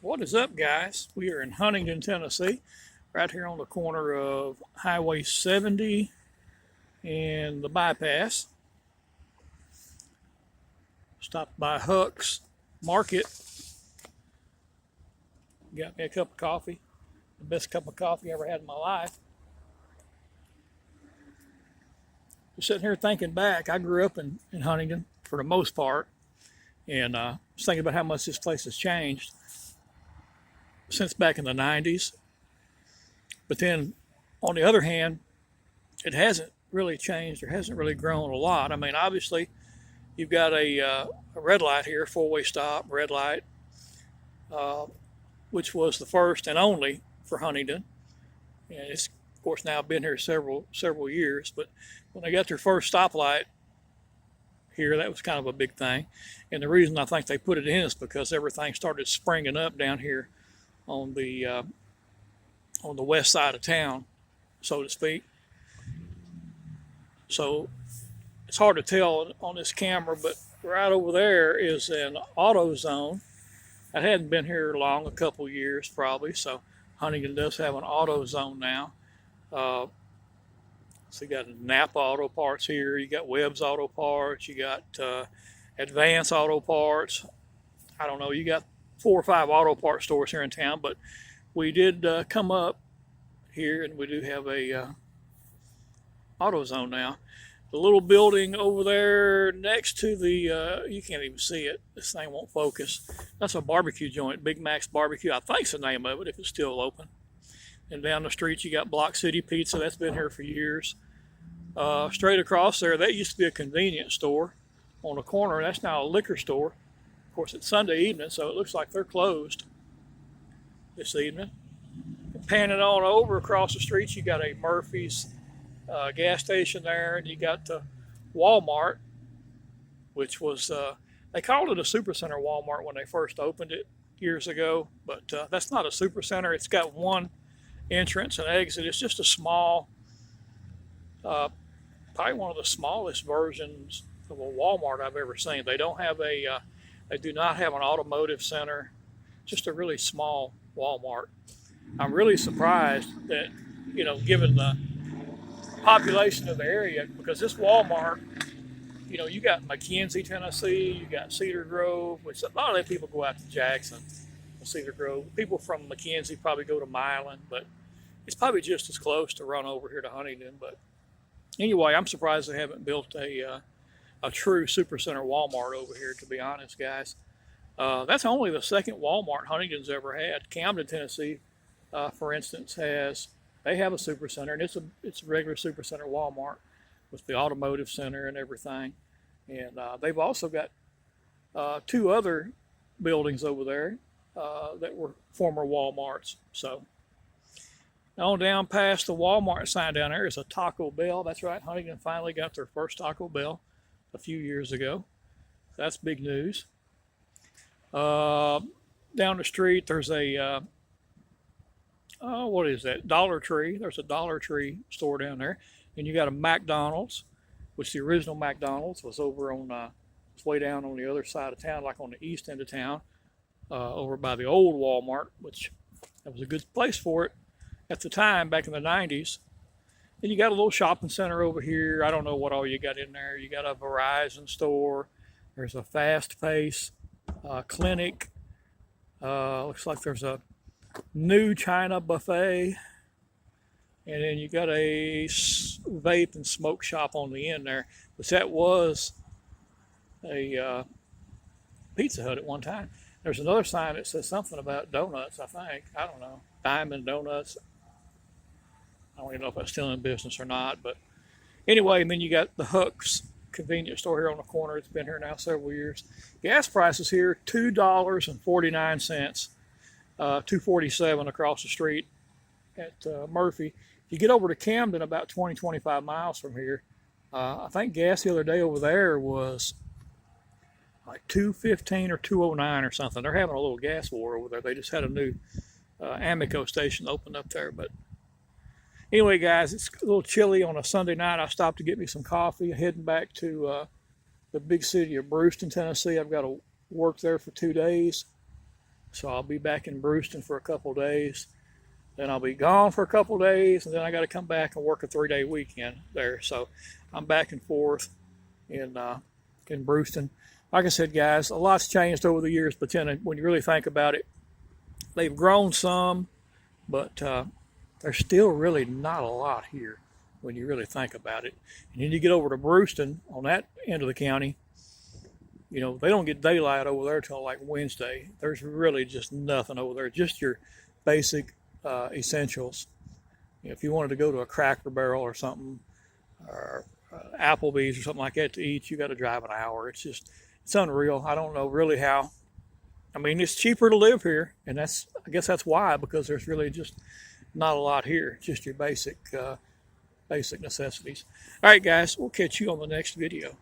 What is up, guys? We are in Huntingdon, Tennessee, right here on the corner of Highway 70 and the bypass. Stopped by Huck's Market. Got me a cup of coffee. The best cup of coffee I ever had in my life. Just sitting here thinking back. I grew up in Huntingdon for the most part, and was thinking about how much this place has changed since back in the 90s. But then, on the other hand, it hasn't really changed or hasn't really grown a lot. I mean, obviously, you've got a red light here, four-way stop, red light, which was the first and only for Huntingdon. And it's, of course, now been here several years. But when they got their first stoplight here, that was kind of a big thing. And the reason I think they put it in is because everything started springing up down here on the west side of town, so to speak. So it's hard to tell on this camera, but right over there is an auto zone. I hadn't been here long, a couple years probably, so Huntingdon does have an auto zone now. So you got Napa Auto Parts here, you got Webb's Auto Parts, you got Advance Auto Parts. I don't know, you got 4 or 5 auto parts stores here in town, but we did come up here and we do have a auto zone now. The little building over there next to the, you can't even see it, this thing won't focus. That's a barbecue joint, Big Mac's Barbecue, I think's the name of it if it's still open. And down the street you got Block City Pizza, that's been here for years. Straight across there, that used to be a convenience store on the corner, that's now a liquor store. Of course, it's Sunday evening, so it looks like they're closed this evening. Panning on over across the street, you got a Murphy's gas station there, and you got Walmart, which was, they called it a supercenter Walmart when they first opened it years ago, but that's not a supercenter. It's got one entrance and exit. It's just a small, probably one of the smallest versions of a Walmart I've ever seen. They don't have they do not have an automotive center, just a really small Walmart. I'm really surprised that, given the population of the area, because this Walmart, you got McKenzie, Tennessee, you got Cedar Grove, which a lot of the people go out to Jackson, Cedar Grove. People from McKenzie probably go to Milan, but it's probably just as close to run over here to Huntingdon. But anyway, I'm surprised they haven't built a true supercenter Walmart over here, to be honest, guys. That's only the second Walmart Huntingdon's ever had. Camden, Tennessee, for instance, they have a supercenter, and it's a regular supercenter Walmart with the automotive center and everything. And they've also got 2 other buildings over there that were former Walmarts. So on down past the Walmart sign down there is a Taco Bell. That's right, Huntingdon finally got their first Taco Bell a few years ago. That's big news. Down the street there's a what is that? Dollar Tree. There's a Dollar Tree store down there, and you got a McDonald's, which the original McDonald's was over on it's way down on the other side of town, like on the east end of town, over by the old Walmart, which that was a good place for it at the time back in the 90s. And you got a little shopping center over here. I don't know what all you got in there. You got a Verizon store. There's a Fast Pace clinic. Looks like there's a new China buffet. And then you got a vape and smoke shop on the end there. But that was a Pizza Hut at one time. There's another sign that says something about donuts, I think. I don't know. Diamond Donuts. I don't even know if that's still in business or not, but anyway, and then you got the Huck's convenience store here on the corner. It's been here now several years. Gas prices here, $2.49, $2.47 across the street at Murphy. If you get over to Camden, about 20-25 miles from here, I think gas the other day over there was like $2.15 or $2.09 or something. They're having a little gas war over there. They just had a new Amico station opened up there, but anyway, guys, it's a little chilly on a Sunday night. I stopped to get me some coffee, heading back to the big city of Brewston, Tennessee. I've got to work there for 2 days. So I'll be back in Brewston for a couple days. Then I'll be gone for a couple days, and then I got to come back and work a 3-day weekend there. So I'm back and forth in Brewston. Like I said, guys, a lot's changed over the years, but then when you really think about it, they've grown some, but there's still really not a lot here when you really think about it. And then you get over to Brewston on that end of the county, you know, they don't get daylight over there till like Wednesday. There's really just nothing over there, just your basic essentials. If you wanted to go to a Cracker Barrel or something, or Applebee's or something like that to eat, you got to drive an hour. It's unreal. I don't know really how. I mean, it's cheaper to live here, and I guess that's why, because there's really just not a lot here, just your basic necessities. All right, guys, we'll catch you on the next video.